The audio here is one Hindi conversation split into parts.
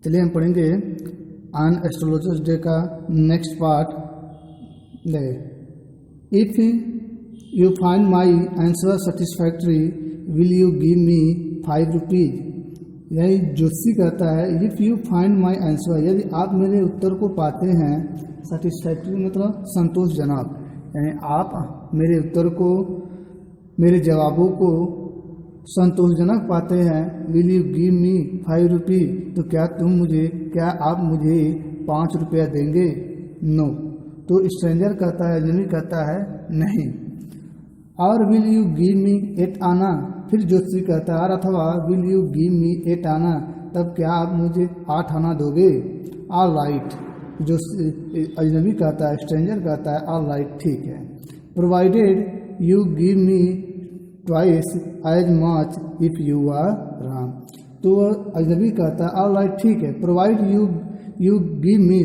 चलिए हम पढ़ेंगे ऑन एस्ट्रोलॉजर्स डे का next part. If you find my answer satisfactory will you give me 5 rupees. यही ज्योतिषी कहता है if you find my answer, यदि आप मेरे उत्तर को पाते हैं, सेटिस्फैक्ट्री मतलब संतोषजनक, यानी आप मेरे उत्तर को, मेरे जवाबों को संतोषजनक पाते हैं, will you give me 5 rupees, तो क्या आप मुझे 5 रुपया देंगे? नो। तो स्ट्रेंजर कहता है, अजनबी कहता है नहीं। और विल यू गिव मी 8 आना, फिर ज्योतिषी कहता है अथवा विल यू गिव मी 8 आना, तब क्या आप मुझे 8 आना दोगे? All right. जो अजनबी कहता है, स्ट्रेंजर कहता है ऑल राइट, ठीक है। Provided you give me twice as much if you are wrong. तो अजनबी कहता है ऑल राइट, ठीक है। प्रोवाइड यू गिव मी,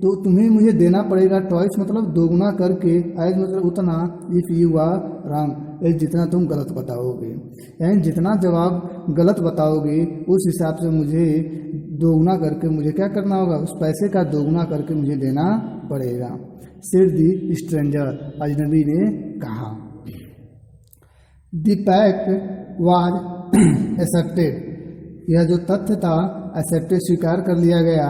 तो तुम्हें मुझे देना पड़ेगा ट्वाइस मतलब दोगुना करके, एज मतलब उतना, इफ यू आर राम जितना तुम गलत बताओगे, यानी जितना जवाब गलत बताओगे उस हिसाब से मुझे दोगुना करके मुझे क्या करना होगा, उस पैसे का दोगुना करके मुझे देना पड़ेगा। सेड द स्ट्रेंजर, अजनबी ने कहा। द पैक्ट वाज एक्सेप्टेड, यह जो तथ्य था एक्सेप्टेड स्वीकार कर लिया गया।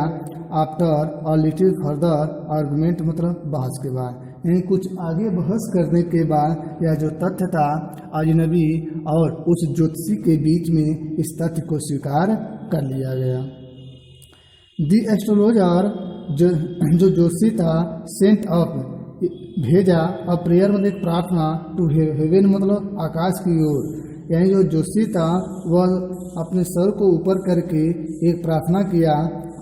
आफ्टर और लिटिल फर्दर आर्गुमेंट मतलब बहस के बाद, यानी कुछ आगे बहस करने के बाद यह जो तथ्य था अजनबी और उस ज्योतिषी के बीच में इस तथ्य को स्वीकार कर लिया गया। द एस्ट्रोलॉजर जो ज्योतिषी था सेंट अप भेजा, और प्रेयर मतलब प्रार्थना, टू हेवन मतलब आकाश की ओर, यानी जो ज्योतिषी था वह अपने सर को ऊपर करके एक प्रार्थना किया,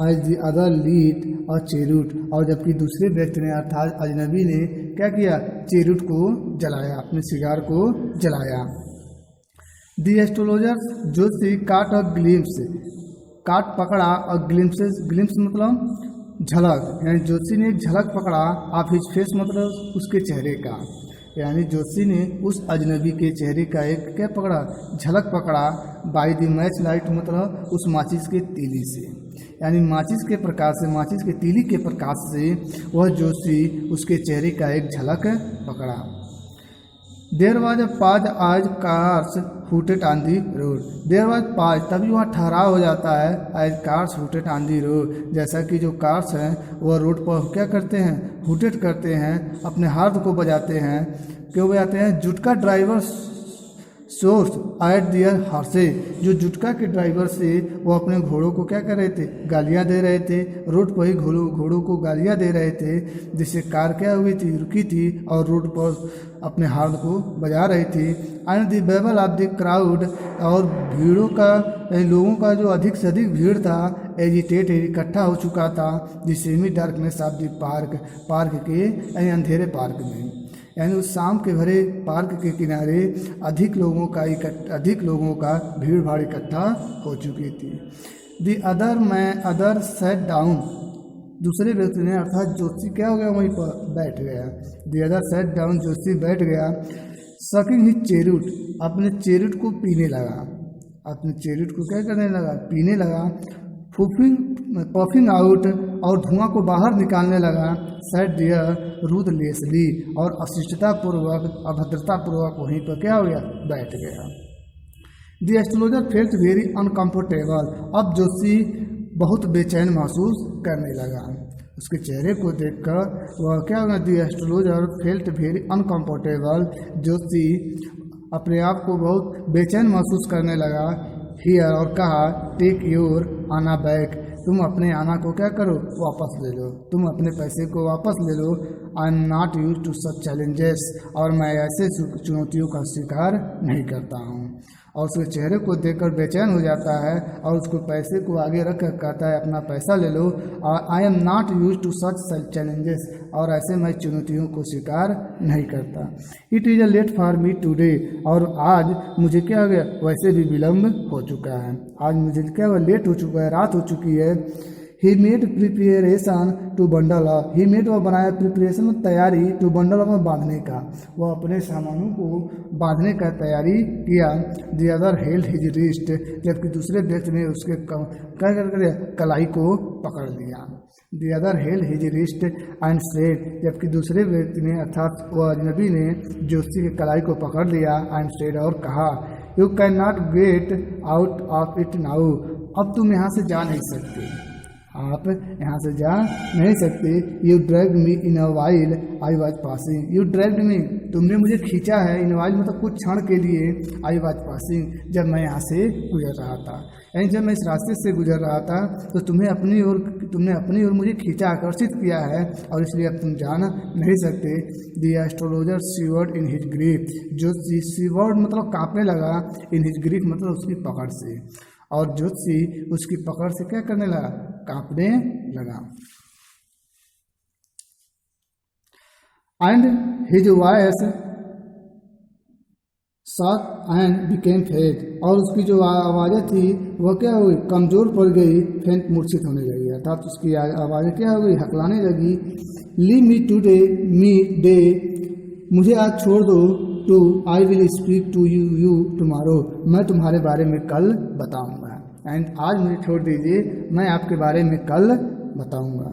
एज द अदर लीट और चेरूट, और जबकि दूसरे व्यक्ति ने अर्थात अजनबी ने क्या किया, चेरूट को जलाया, अपने सिगार को जलाया। द एस्ट्रोलॉजर ज्योतिषी काट अ ग्लिम्स, काट पकड़ा, और ग्लिम्स मतलब झलक, यानी ज्योतिषी ने एक झलक पकड़ा, ऑफ हिज फेस मतलब उसके चेहरे का, यानी ज्योतिषी ने उस अजनबी के चेहरे का एक क्या पकड़ा, झलक पकड़ा। बाय द मैच लाइट मतलब उस माचिस के तीली से, यानी माचिस के प्रकाश से, माचिस के तीली के प्रकाश से वह ज्योतिषी उसके चेहरे का एक झलक पकड़ा। There was a pause as cars hooted on the road, there was pause तभी वहाँ ठहराव हो जाता है, as cars hooted on the road, जैसा कि जो कार्स हैं वह रोड पर क्या करते हैं, हुटेड करते हैं, अपने हाथ को बजाते हैं। क्यों बजाते हैं? जुटका ड्राइवर सोर्स एट दियर हॉर्से, जो जुटका के ड्राइवर से वो अपने घोड़ों को क्या कर रहे थे, गालियाँ दे रहे थे, रोड पर ही घोड़ों को गालियाँ दे रहे थे, जिससे कार क्या हुई थी, रुकी थी और रोड पर अपने हाथ को बजा रही थी। And the babble of the crowd, और भीड़ों का, लोगों का जो अधिक से अधिक भीड़ था, एजिटेट इकट्ठा हो चुका था, the semi darkness of the park के यानी अंधेरे पार्क में, यानी उस शाम के भरे पार्क के किनारे अधिक लोगों का भीड़ भाड़ इकट्ठा हो चुकी थी। द अदर सेट डाउन, दूसरे व्यक्ति ने अर्थात ज्योतिषी क्या हो गया, वहीं पर बैठ गया। द अदर सेट डाउन, ज्योतिषी बैठ गया। सकिंग हिज चेरूट, अपने चेरूट को पीने लगा, अपने चेरूट को क्या करने लगा, पीने लगा। पफिंग आउट, और धुआं को बाहर निकालने लगा। सेड डियर रूथलेसली, और अशिष्टतापूर्वक, अभद्रतापूर्वक वहीं पर क्या हो गया, बैठ गया। The astrologer felt very uncomfortable, अब ज्योतिषी बहुत बेचैन महसूस करने लगा। उसके चेहरे को देखकर वह क्या होगा, the astrologer felt very uncomfortable, ज्योतिषी अपने आप को बहुत बेचैन महसूस करने लगा। हियर, और कहा टेक योर आना बैक, तुम अपने आना को क्या करो, वापस ले लो, तुम अपने पैसे को वापस ले लो। I am not use to such challenges, और मैं ऐसे चुनौतियों का स्वीकार नहीं करता हूँ। और उसके चेहरे को देखकर बेचैन हो जाता है और उसको पैसे को आगे रख कर कहता है अपना पैसा ले लो। और I am not use to such challenges, और ऐसे मैं चुनौतियों को स्वीकार नहीं करता। It is a late for me today, और आज मुझे क्या हो गया, वैसे भी विलम्ब हो चुका है, आज मुझे क्या हुआ, लेट हो चुका है, रात हो चुकी है। He made preparation to bundle up, he made वह बनाया प्रिपरेशन में तैयारी, टू बंडल अप में बांधने का, वह अपने सामानों को बांधने का तैयारी किया। The other held his wrist, जबकि दूसरे व्यक्ति ने उसके क्या कर कलाई को पकड़ लिया। The other held his wrist and said, जबकि दूसरे व्यक्ति ने अर्थात वह अजनबी ने ज्योतिषी की कलाई को पकड़ लिया। एंड सेड, और कहा, you can not get out of it now, अब तुम यहाँ से जा नहीं सकते, आप यहाँ से जा नहीं सकते। You dragged me in a while I was passing, you dragged me, तुमने मुझे खींचा है, इन वाइल मतलब कुछ क्षण के लिए, आई वॉज पासिंग, जब मैं यहाँ से गुजर रहा था, यानी जब मैं इस रास्ते से गुजर रहा था तो तुमने अपनी ओर मुझे खींचा, आकर्षित किया है, और इसलिए अब तुम जान नहीं सकते। The astrologer seaward in his grief, जो सीवर्ड मतलब कांपने लगा, इन हिज ग्रीफ मतलब उसकी पकड़ से, और ज्योतिषी उसकी पकड़ से क्या करने लगा, कांपने लगा। And his voice shock and became फेंट, और उसकी जो आवाज़ें थी वह क्या हो गई, कमज़ोर पड़ गई, फेंट मूर्छित होने लगी, अर्थात उसकी आवाज़ें क्या हो गई, हकलाने लगी। Leave me today me day, मुझे आज छोड़ दो, to I will speak to you tomorrow, मैं तुम्हारे बारे में कल बताऊंगा। एंड आज मुझे छोड़ दीजिए, मैं आपके बारे में कल बताऊंगा।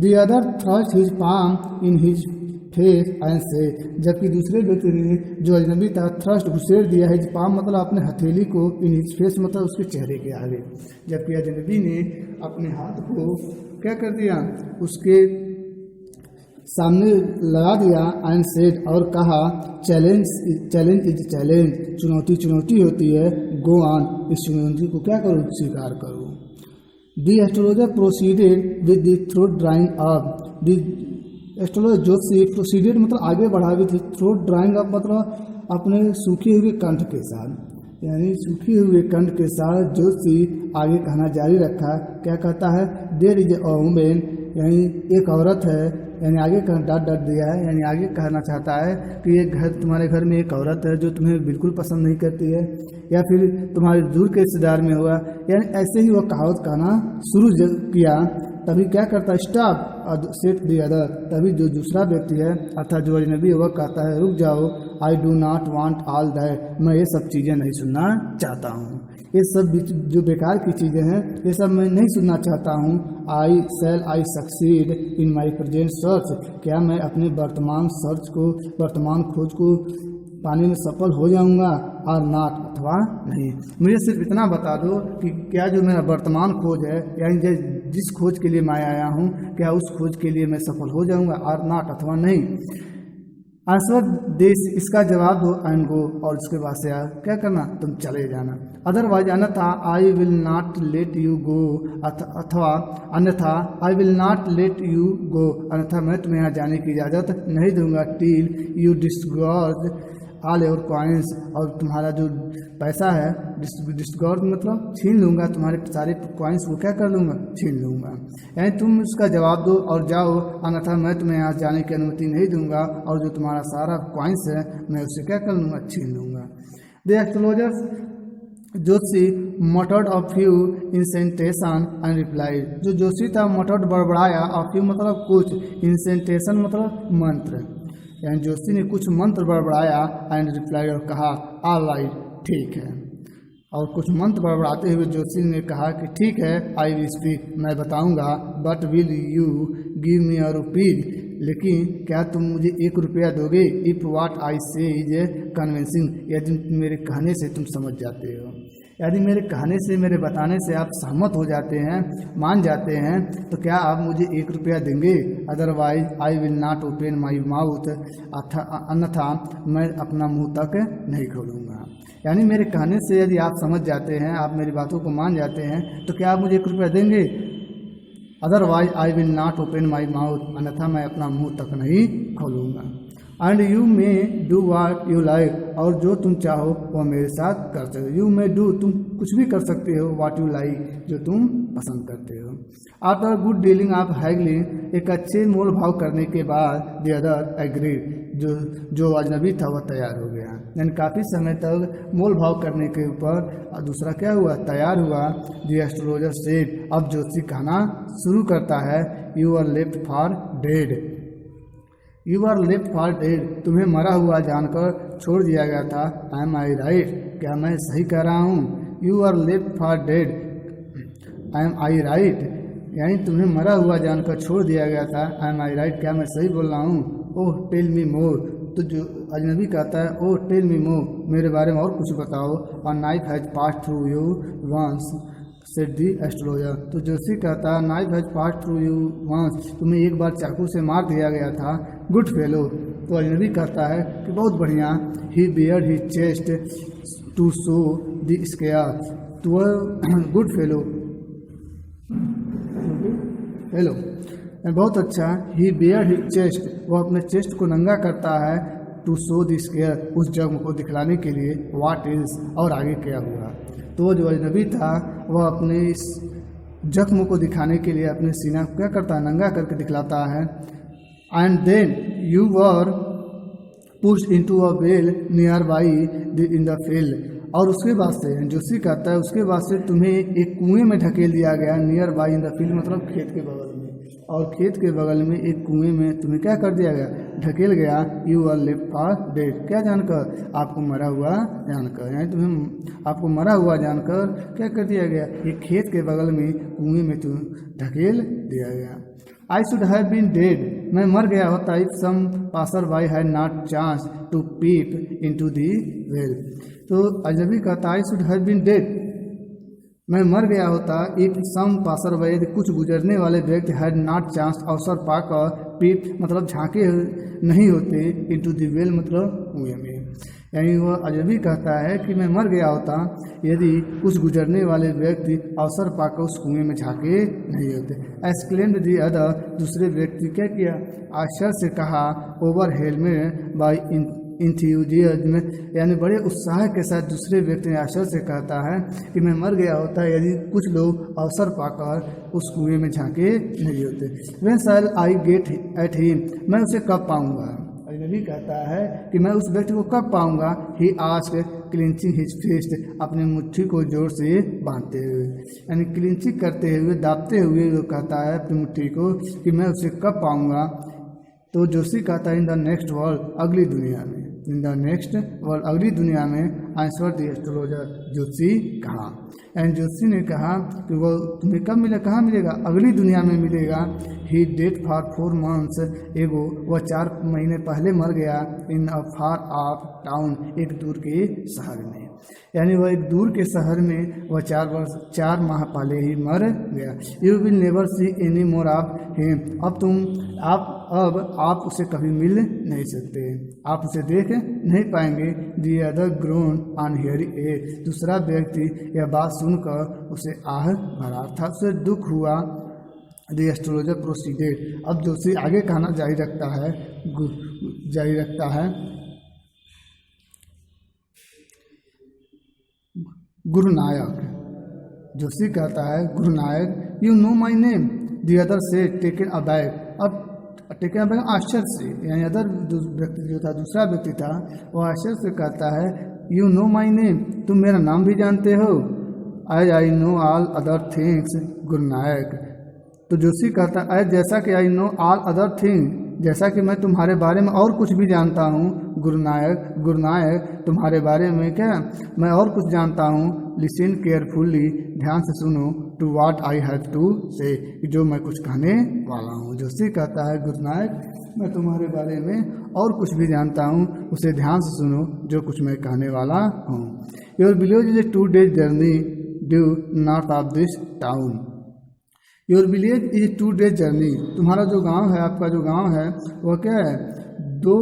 The other thrust his palm in his face and से, जबकि दूसरे व्यक्ति ने जो अजनबी था थ्रस्ट घुसेड़ दिया, हिज पाम मतलब अपने हथेली को, इन हिज फेस मतलब उसके चेहरे के आगे, जबकि अजनबी ने अपने हाथ को क्या कर दिया, उसके सामने लगा दिया। एंड सेड, और कहा, चैलेंज इज चैलेंज, चुनौती होती है, गो ऑन, इस चुनौती को क्या करो, स्वीकार करो। The astrologer proceeded with the throat drawing up, the astrologer ज्योतिषी प्रोसीडेड मतलब आगे बढ़ा भी थी, थ्रोट ड्राइंग अप मतलब अपने सूखे हुए कंठ के साथ, यानी सूखे हुए कंठ के साथ ज्योतिषी आगे कहना जारी रखा। क्या कहता है, देयर इज अ वुमेन, यानी एक औरत है, यानी आगे डट दिया है, यानी आगे कहना चाहता है कि ये तुम्हारे घर में एक औरत है जो तुम्हें बिल्कुल पसंद नहीं करती है, या फिर तुम्हारे दूर के रिश्तेदार में हुआ, यानी ऐसे ही वो कहावत कहना शुरू किया। तभी क्या करता है, स्टॉप सेट द अदर, तभी जो दूसरा व्यक्ति है अर्थात जो अजनबी है वह कहता है, रुक जाओ, I do not want all that, मैं ये सब चीज़ें नहीं सुनना चाहता हूँ, ये सब जो बेकार की चीज़ें हैं ये सब मैं नहीं सुनना चाहता हूँ। I succeed in my present search, क्या मैं अपने वर्तमान खोज को पाने में सफल हो जाऊंगा, और नॉट अथवा नहीं, मुझे सिर्फ इतना बता दो कि क्या जो मेरा वर्तमान खोज है, यानी जिस खोज के लिए मैं आया हूँ, क्या उस खोज के लिए मैं सफल हो जाऊंगा, और नॉट अथवा नहीं। आंसर देश, इसका जवाब दो, एंड गो, और उसके बाद से क्या करना, तुम चले जाना। अदरवाइज अन्यथा, I will not let you go, अथवा अन्यथा I will not let you go, अन्यथा मैं तुम्हें यहाँ जाने की इजाज़त नहीं दूंगा। Till you disgorge all your coins, और तुम्हारा जो पैसा है, डिस्गॉर्ज मतलब छीन लूँगा, तुम्हारे सारे कॉइन्स को क्या कर लूँगा, छीन लूँगा, यानी तुम उसका जवाब दो और जाओ, अन्यथा मैं तुम्हें यहाँ जाने की अनुमति नहीं दूंगा, और जो तुम्हारा सारा कॉइन्स है मैं उसे क्या कर लूँगा, छीन लूँगा। द एस्ट्रोलॉजर्स ज्योतिषी muttered of few incantation and replied, जो ज्योतिषी था मटर्ड बड़बड़ाया, ऑफ फ्यू मतलब कुछ, इंसेंटेशन मतलब मंत्र, यानी ज्योतिषी ने कुछ मंत्र बड़बड़ाया, एंड रिप्लाइड और कहा, ऑल राइट, ठीक है, और कुछ मंत्र बड़बड़ाते हुए ज्योतिषी ने कहा कि ठीक है, आई विल स्पीक, मैं बताऊंगा, but will you give me a rupees, लेकिन क्या तुम मुझे ₹1 दोगे, इफ व्हाट आई से इज कन्विंसिंग, यदि मेरे कहने से तुम समझ जाते हो, यदि मेरे कहने से, मेरे बताने से आप सहमत हो जाते हैं, मान जाते हैं, तो क्या आप मुझे ₹1 देंगे, otherwise I will not open my mouth, अन्यथा मैं अपना मुंह तक नहीं खोलूँगा। यानी मेरे कहने से यदि आप समझ जाते हैं, आप मेरी बातों को मान जाते हैं, तो क्या आप मुझे ₹1 देंगे, otherwise I will not open my mouth, अन्यथा मैं अपना मुंह तक नहीं खोलूँगा। And you may do what you like, और जो तुम चाहो वह मेरे साथ कर सकते हो, यू मे डू, तुम कुछ भी कर सकते हो, वाट यू लाइक, जो तुम पसंद करते हो। After good dealing of haggling, एक अच्छे मोल भाव करने के बाद द अदर एग्रीड, जो अजनबी था वह तैयार हो गया। यानी काफ़ी समय तक मोल भाव करने के ऊपर दूसरा क्या हुआ, तैयार हुआ। द एस्ट्रोलॉजर सेड, अब ज्योतिषी कहना शुरू करता है, you are left for dead, you are left for dead, तुम्हें मरा हुआ जानकर छोड़ दिया गया था। एम आई राइट, क्या मैं सही कह रहा हूँ। You are left for dead, am I right, यानी तुम्हें मरा हुआ जानकर छोड़ दिया गया था। एम आई राइट, क्या मैं सही बोल रहा हूँ। ओह टेल मी मोर, तो जो अजनबी कहता है, ओह टेल मी मोर, मेरे बारे में और कुछ बताओ। और knife has pass through you once said the astrologer, तो जोशी कहता है, knife has pass through you once, तुम्हें एक बार चाकू से मार दिया गया था। गुड फेलो, तो अजनबी कहता है कि बहुत बढ़िया। He bared his chest to show the scar, तो वह गुड फेलो, हेलो, बहुत अच्छा। ही बियर्ड ही चेस्ट, वह अपने चेस्ट को नंगा करता है। टू शो द स्केयर, उस जख्म को दिखलाने के लिए। व्हाट इज, और आगे क्या हुआ। तो जो अजनबी था वह अपने इस जख्म को दिखाने के लिए अपने सीना को क्या करता है, नंगा करके दिखलाता है। And then you were pushed into a well nearby in the field, और उसके बाद से जोशी कहता है, उसके बाद से तुम्हें एक कुएं में ढकेल दिया गया। Near by in the field मतलब खेत के बगल में, और खेत के बगल में एक कुएं में तुम्हें क्या कर दिया गया, ढकेल गया। You are left for dead, क्या जानकर, आपको मरा हुआ जानकर, यानी तुम्हें आपको मरा हुआ जानकर क्या कर दिया गया, एक खेत के बगल में कुएं में तुम्हें ढकेल दिया गया। I should have been dead, मैं मर गया होता। If some passerby had not chance to peep into the well, तो अजनबी कहता, I should have been dead, मैं मर गया होता। इफ सम पासर बाई, कुछ गुजरने वाले व्यक्ति हैड नॉट चांस, अवसर पाकर, पीप मतलब झांके नहीं होते, इनटू द वेल मतलब कुएं में, यानी वह अजनबी कहता है कि मैं मर गया होता यदि कुछ गुजरने वाले व्यक्ति अवसर पाकर उस कुएं में झांके नहीं होते। एक्सक्लेम्ड दी अदर, दूसरे व्यक्ति क्या किया, आश्चर्य से कहा। ओवर हेलमेट बाई इंथ्यूजियाज्म, यानी बड़े उत्साह के साथ दूसरे व्यक्ति आश्चर्य से कहता है कि मैं मर गया होता यदि कुछ लोग अवसर पाकर उस कुएं में झांके नहीं होते। When shall I get at him, मैं उसे कब पाऊंगा। अजनबी कहता है कि मैं उस व्यक्ति को कब पाऊंगा। He asked clinching his fist, अपनी मुट्ठी को जोर से बांधते हुए, यानी क्लिंचिंग करते हुए, दाबते हुए वो कहता है अपनी मुट्ठी को कि मैं उसे कब पाऊंगा। तो जोशी कहता है, इन द नेक्स्ट वर्ल्ड, अगली दुनिया में। इन द नेक्स्ट वर्ल्ड, अगली दुनिया में। आंसर द एस्ट्रोलॉजर, जोशी कहा, एंड जोशी ने कहा कि वो तुम्हें कब मिलेगा, कहाँ मिलेगा, अगली दुनिया में मिलेगा। ही डेड फॉर 4 months एगो, वह 4 महीने पहले मर गया। इन अ फार ऑफ टाउन, एक दूर के शहर में, यानी वह एक दूर के शहर में वह 4 माह पहले ही मर गया। You will never see any more of him, अब आप उसे कभी मिल नहीं सकते, आप उसे देख नहीं पाएंगे। The other grown on hearing it, दूसरा व्यक्ति यह बात सुनकर उसे आह भरा था, उसे दुख हुआ। द एस्ट्रोलॉजर प्रोसीडेड, अब जोशी आगे कहना जारी रखता है। गुरुनायक, जोशी कहता है, Gurunayak, you know my name. The other said taken aback, अब टेकन अबैक आश्चर्य से, यानी अदर व्यक्ति जो था, दूसरा व्यक्ति था, वो आश्चर्य से कहता है, यू नो माई नेम, तुम मेरा नाम भी जानते हो। As I know all other things, Gurunayak, तो जोशी कहता है, जैसा कि I know all other thing, जैसा कि मैं तुम्हारे बारे में और कुछ भी जानता हूँ। गुरुनायक, तुम्हारे बारे में क्या, मैं और कुछ जानता हूँ। लिसन केयरफुली, ध्यान से सुनो। To what I have to say, जो मैं कुछ कहने वाला हूँ। जोशी कहता है, गुरुनायक, मैं तुम्हारे बारे में और कुछ भी जानता हूँ, उसे ध्यान से सुनो जो कुछ मैं कहने वाला हूँ। Your village is a 2 days journey due north of this town. Your village is 2 days journey, तुम्हारा जो गांव है, आपका जो गांव है वह क्या है, 2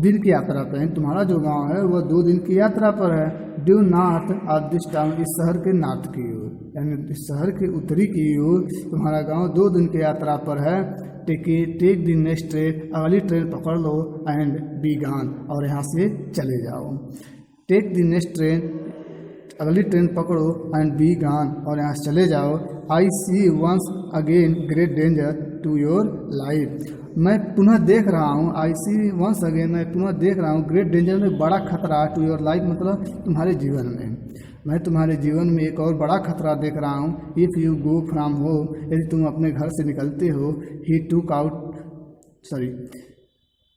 दिन की यात्रा पर है। तुम्हारा जो गांव है वह 2 दिन की यात्रा पर है। Due north of this town, इस शहर के नॉर्थ की ओर, यानी इस शहर के उत्तरी की ओर तुम्हारा गांव 2 दिन की यात्रा पर है। टेक द नेक्स्ट ट्रेन, अगली ट्रेन पकड़ लो। एंड बी गॉन, और यहाँ से चले जाओ। टेक द नेक्स्ट ट्रेन, अगली ट्रेन पकड़ो। एंड बी गॉन, और यहाँ से चले जाओ। I see once again great danger to your life. मैं पुनः देख रहा हूँ, आई सी वंस अगेन, मैं पुनः देख रहा हूँ ग्रेट डेंजर में बड़ा खतरा, टू योर लाइफ मतलब तुम्हारे जीवन में। मैं तुम्हारे जीवन में एक और बड़ा खतरा देख रहा हूँ। If you go from home, यदि तुम अपने घर से निकलते हो, ही टूक आउट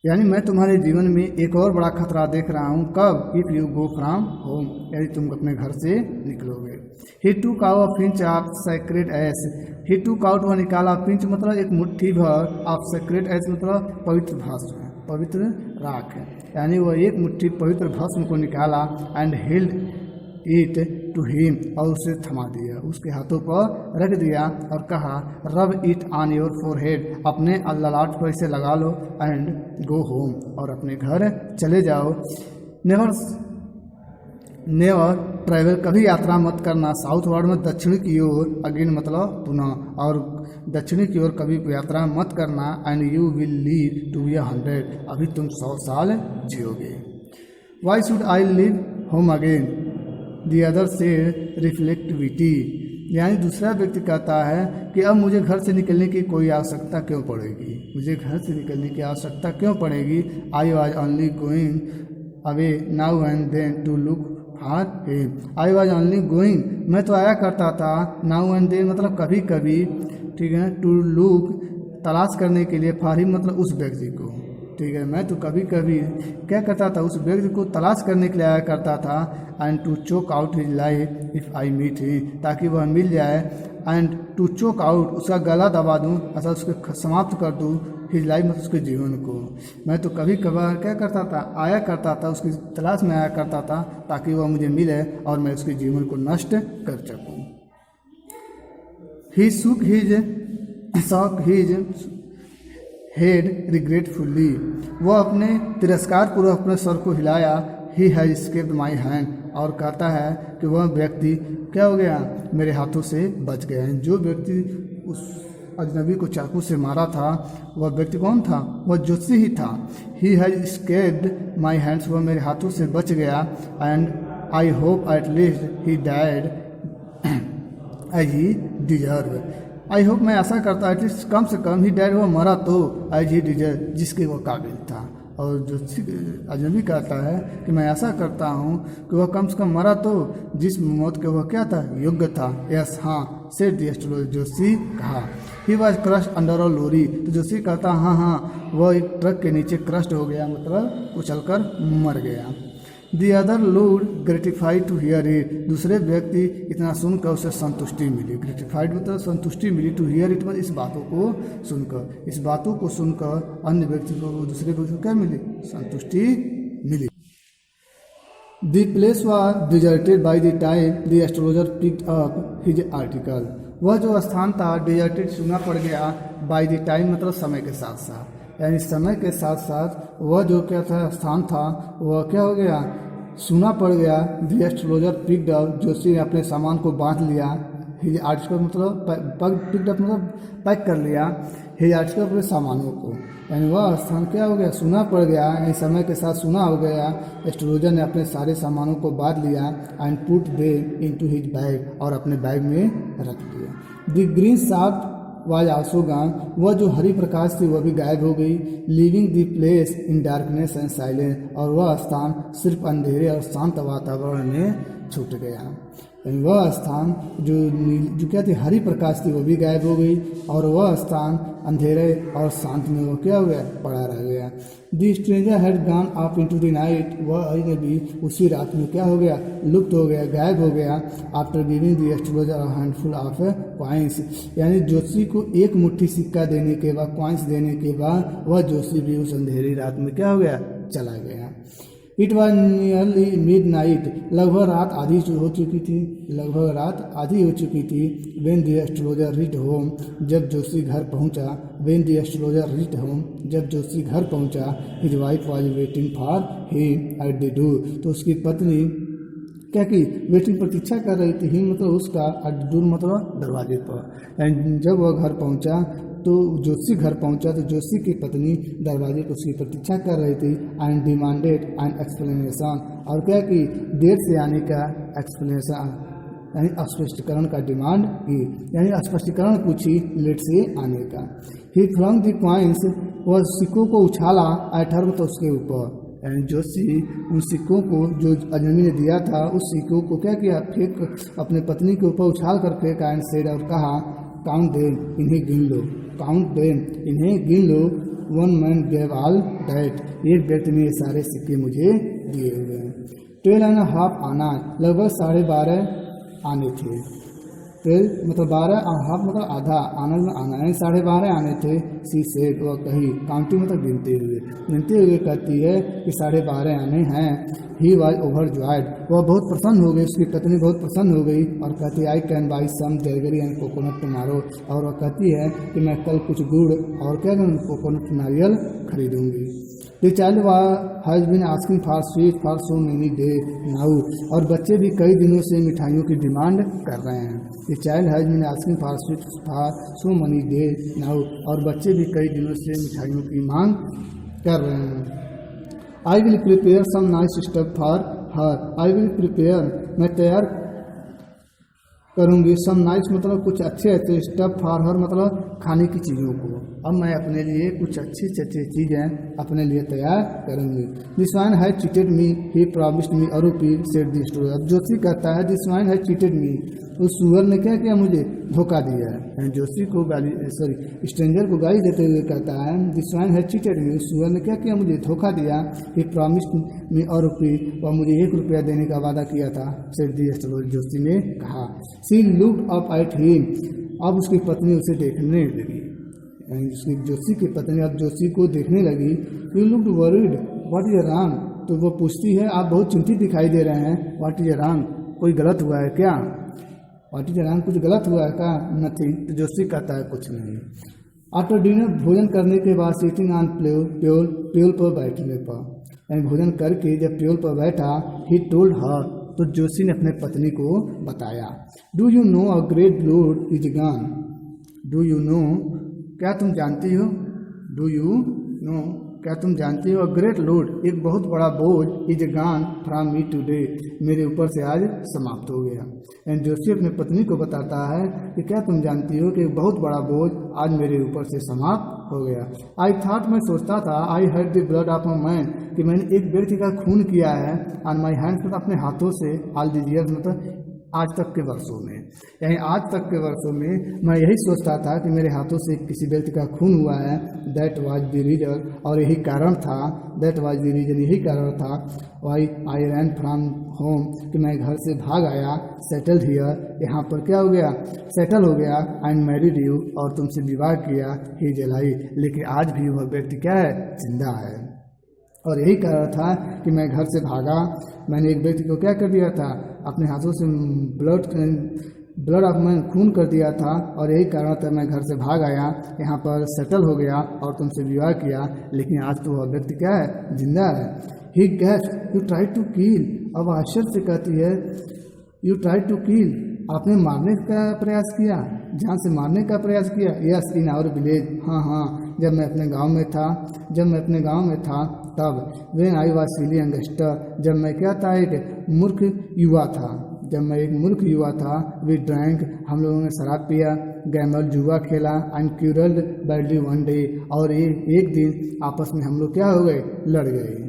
यानी मैं तुम्हारे जीवन में एक और बड़ा खतरा देख रहा हूँ। कब? If you go from home, यदि तुम अपने घर से निकलोगे। He took out pinch of sacred ash, he took out वह निकाला, पिंच मतलब एक मुट्ठी भर, ऑफ सेक्रेट एस मतलब पवित्र भस्म, पवित्र राख, यानी वह एक मुट्ठी पवित्र भस्म को निकाला, and held it to him, और उसे थमा दिया, उसके हाथों पर रख दिया और कहा, rub it on your forehead, अपने ललाट पर इसे लगा लो, एंड गो होम, और अपने घर चले जाओ। नेवर ट्रैवल, कभी यात्रा मत करना, साउथवर्ड में दक्षिणी की ओर, अगेन मतलब पुनः, और दक्षिणी की ओर कभी यात्रा मत करना, and you will live to be 100, अभी तुम 100 साल जियोगे। Why should I leave home again, the other said reflectively, यानी दूसरा व्यक्ति कहता है कि अब मुझे घर से निकलने की कोई आवश्यकता क्यों पड़ेगी, मुझे घर से निकलने की आवश्यकता क्यों पड़ेगी। I was only going away now and then to look for him, I was only going, मैं तो आया करता था, नाउ एंड देन मतलब कभी कभी, ठीक है, टू लुक तलाश करने के लिए, फॉर हिम मतलब उस व्यक्ति को, ठीक है, मैं तो कभी कभी क्या करता था, उस व्यक्ति को तलाश करने के लिए आया करता था, and to choke out his life if I meet him, ताकि वह मिल जाए, एंड टू चोक आउट उसका गला दबा दूँ, अर्थात उसके समाप्त कर दूँ, हिज लाइफ मतलब उसके जीवन को। मैं तो कभी कभार क्या करता था, आया करता था, उसकी तलाश में आया करता था, ताकि वह मुझे मिले और मैं उसके जीवन को नष्ट कर सकूँ। ही शुक हिज हेड रिग्रेटफुली, वह अपने तिरस्कार पूर्वक अपने सर को हिलाया। ही हैज एस्केप्ड माई हैंड, और कहता है कि वह व्यक्ति क्या हो गया, मेरे हाथों से बच गया है। जो व्यक्ति उस अजनबी को चाकू से मारा था, वह व्यक्ति कौन था? वह जोशी ही था। He has escaped my hands, वह मेरे हाथों से बच गया। And I hope at least he died as he deserve, I hope मैं आशा करता एटलीस्ट कम से कम ही डैड, वह मरा तो एज ही डिजर्व, जिसके वह काबिल था। और जो अजनबी कहता है कि मैं ऐसा करता हूँ कि वह कम से कम मरा तो जिस मौत के वह क्या था, योग्य था। यस हाँ, सेड द एस्ट्रोलॉजर, जोशी कहा। He was crush under a lorry, तो जोशी कहता हाँ, वह एक ट्रक के नीचे क्रस्ट हो गया, मतलब उछलकर मर गया। दी अदर लूड ग्रेटिफाइड टू हियर इट, दूसरे व्यक्ति इतना सुनकर उसे संतुष्टि मिली। ग्रेटिफाइड मतलब संतुष्टि मिली, टू हियर इट मतलब इस बातों को सुनकर, इस बातों को सुनकर अन्य व्यक्ति को, दूसरे व्यक्ति को क्या मिली? संतुष्टि मिली। The place was deserted by the time the astrologer picked up his article, वह जो स्थान था डिजर्टेड सुना पड़ गया, बाय द टाइम मतलब समय के साथ साथ, यानी समय के साथ साथ वह जो क्या था स्थान था, वह क्या हो गया, सुना पड़ गया। The astrologer picked up, Joshi ने अपने सामान को बांध लिया। हिज आर्टिकल मतलब पिक्ड अप मतलब पैक कर लिया। हिज आर्टिकल अपने सामानों को, यानी वह स्थान क्या हो गया, सुना पड़ गया, यानी समय के साथ सुना हो गया। एस्ट्रोलॉजर ने अपने सारे सामानों को बांध लिया, and put they into his bag, और अपने बैग में रख दिया। The green shaft was also gone, वह जो हरी प्रकाश थी वह भी गायब हो गई। Living the place in darkness and silence, और वह स्थान सिर्फ अंधेरे और शांत वातावरण में छूट गया। वह स्थान जो क्या थी, हरी प्रकाश थी, वह भी गायब हो गई, और वह स्थान अंधेरे और शांत में वो क्या हो गया, पड़ा रह गया। The stranger had gone up into the night, वह अजनबी उसी रात में क्या हो गया, लुप्त हो गया, गायब हो गया। After giving the astrologer a handful of coins, यानी जोशी को एक मुट्ठी सिक्का देने के बाद, कॉइन्स देने के बाद, वह जोशी भी उस अंधेरी रात में क्या हो गया, चला गया। It was nearly mid night, लगभग रात आधी हो चुकी थी, लगभग रात आधी हो चुकी थी। When the astrologer reach home, जब जोशी घर पहुंचा। When the astrologer reach home, जब जोशी घर पहुंचा। His wife was waiting for him at the door, तो उसकी पत्नी क्या की, वेटिंग प्रतीक्षा कर रही थी। हिम मतलब उसका, एट डोर मतलब दरवाजे पर। एंड जब वह घर पहुंचा तो जोशी घर पहुंचा तो जोशी की पत्नी दरवाजे पर उसकी प्रतीक्षा कर रही थी। एंड डिमांडेड एन एक्सप्लेनेशन, और क्या कि देर से आने का एक्सप्लेनेशन, यानी स्पष्टीकरण का डिमांड की, यानी स्पष्टीकरण पूछी लेट से आने का। ही फ्लंग द कॉइन्स, वह सिक्कों को उछाला एट हर, तो उसके ऊपर, यानी जोशी उन सिक्कों को जो अजनबी ने दिया था उस सिक्कों को क्या किया, फेंक अपने पत्नी के ऊपर उछाल कर फेंका एंड सेड, और कहा काउंट देम, इन्हें गिन लो, काउंट देम, इन्हें गिन लो, one man gave all that, एक व्यक्ति ने ये सारे सिक्के मुझे दिए हुए हैं। 12.5 आना, लगभग 12.5 आने थे। 12 मतलब 12.5 मतलब आधा, आना में आना, यानी 12.5 आने थे। सी सेड, वह कही, काउंटिंग मतलब गिनते हुए कहती है कि 12.5 आने हैं। ही वॉज ओवर जॉयड, वह बहुत प्रसन्न हो गई, उसकी पत्नी बहुत प्रसन्न हो गई और कहती है I can buy some jaggery and coconut tomorrow, और वह कहती है कि मैं कल कुछ गुड़ और क्या करूँ, कोकोनट नारियल खरीदूंगी। The child has been asking for sweet for so many days now, और बच्चे भी कई दिनों से मिठाइयों की डिमांड कर रहे हैं। The child has been asking for sweet for so many days now, और बच्चे भी कई दिनों से मिठाइयों की मांग कर रहे हैं। I will prepare some nice stuff for her, I will prepare, मैं तैयार करूंगी, सम नाइस मतलब कुछ अच्छे अच्छे, स्टफ फॉर हर मतलब खाने की चीज़ों को, अब मैं अपने लिए कुछ अच्छी अच्छी चीज़ें अपने लिए तैयार करूंगी। This one has cheated me, he promised me, a rupee said the story. अब जोशी कहता है this one has cheated me, उस सुअर ने क्या किया, मुझे धोखा दिया है। जोशी को गाली, स्ट्रेंजर को गाली देते हुए कहता है this one has cheated me, उस सुअर ने क्या किया, मुझे धोखा दिया। ही प्रॉमिस्ड मी अरूपी, और मुझे 1 रुपया देने का वादा किया था, सेड दी स्टोरी, जोशी ने कहा। सी लुक्ड अप एट हिम, अब उसकी पत्नी उसे देखने लगी, उसकी जोशी की पत्नी अब जोशी को देखने लगी। You looked worried, what is wrong, तो वो पूछती है आप बहुत चिंतित दिखाई दे रहे हैं, व्हाट इज रॉन्ग, कोई गलत हुआ है क्या, व्हाट इज रॉन्ग, कुछ गलत हुआ है क्या, नथिंग, तो जोशी कहता है कुछ नहीं। आफ्टर डिनर, भोजन करने के बाद सिटिंग ऑन ट्यूल पर बैठने पर, यानी भोजन करके जब ट्यूल पर बैठा, ही टोल्ड हर, तो जोशी ने अपने पत्नी को बताया। Do you know a great load is gone, do you know, क्या तुम जानती हो, डू यू नो, क्या तुम जानती हो, अ ग्रेट लोड, एक बहुत बड़ा बोझ, is gone from me today, मेरे ऊपर से आज समाप्त हो गया। एंड जोशी अपनी पत्नी को बताता है कि क्या तुम जानती हो कि एक बहुत बड़ा बोझ आज मेरे ऊपर से समाप्त हो गया। आई थॉट, मैं सोचता था, I had the blood of a man, कि मैंने एक व्यक्ति का खून किया है, ऑन माई हैंड, मतलब अपने हाथों से, ऑल दिस ईयर्स मतलब आज तक के वर्षों में, यानी आज तक के वर्षों में मैं यही सोचता था कि मेरे हाथों से किसी व्यक्ति का खून हुआ है। दैट वाज द रीजन, और यही कारण था, दैट वाज द रीजन, यही कारण था, why I ran from home, कि मैं घर से भाग आया, सेटल्ड हियर, यहाँ पर क्या हो गया, सेटल हो गया, एंड मैरिड यू, और तुमसे विवाह किया, ही जलाई, लेकिन आज भी वह व्यक्ति क्या है, जिंदा है। और यही कारण था कि मैं घर से भागा, मैंने एक व्यक्ति को क्या कर दिया था, अपने हाथों से ब्लड ऑफ मैन, खून कर दिया था, और यही कारण था मैं घर से भाग आया, यहाँ पर सेटल हो गया और तुमसे विवाह किया, लेकिन आज तो वह व्यक्ति क्या है, जिंदा है। He gasp, you try to kill, अब आश्चर्य से कहती है यू ट्राई टू किल, आपने मारने का प्रयास किया, जान से मारने का प्रयास किया। यस इन आवर विलेज, हाँ हाँ, जब मैं अपने गांव में था, तब when I was silly youngster, जब मैं क्या था, एक मूर्ख युवा था, वी ड्रैंक, हम लोगों ने शराब पिया, गैमल जुआ खेला, एंड क्यूरल्ड बैडली वन डे, और एक दिन आपस में हम लोग क्या हो गए, लड़ गए।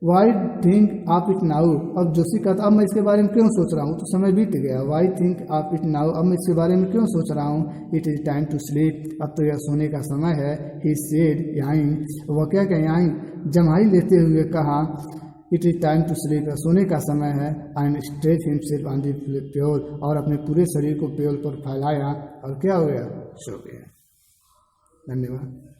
Y think about it now, अब जोशी कहता अब मैं इसके बारे में क्यों सोच रहा हूँ, तो समय बीत गया। Why think about it now, अब मैं इसके बारे में क्यों सोच रहा हूँ, it is time to sleep, अब तो यह सोने का समय है। ही सेड याई, वह क्या याई जमाई लेते हुए कहा, it is time to sleep, सोने का समय है। And stretch himself on the pyol, और अपने पूरे शरीर को प्योल पर फैलाया और क्या हो गया, सो गया। धन्यवाद।